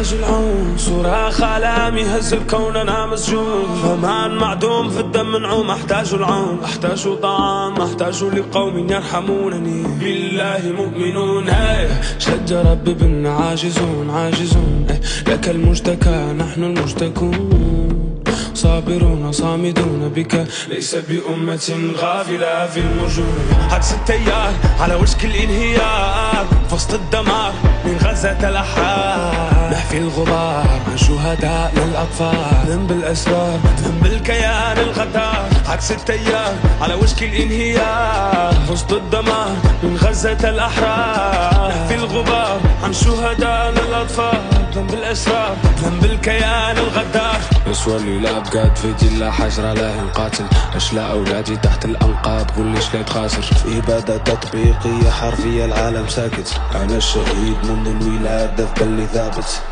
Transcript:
محتاج العون، صراخ آلامي هز الكون أنا مسجون، أمان معدوم في الدم منعوم أحتاج العون، أحتاج طعام أحتاج لقوم يرحمونني بالله مؤمنون. شد ربي بنا عاجزون عاجزون، لك المشتكى نحن المشتكون، صابرون صامدون بك ليس بأمة غافلة في المرجون. عكس التيار على وشك الانهيار في وسط الدمار من غزة الأحرار، نحفي الغبار عن شهداء للأطفال، ذنب الأسرار ذنب الكيان الغدار. عكس التيار على وشك الانهيار في وسط الدمار من غزة الأحرار، نحفي الغبار عن شهداء للأطفال، ذنب الأسرار ذنب الكيان الغدار. يسوى اللي لا بقاد فيدي لا حجر لا نقاتل، اشلاء اولادي تحت الانقاض قول لي شليت خاسر. في إبادة تطبيقية حرفية العالم ساكت، أنا الشهيد منذ الولادة في بالي ثابت.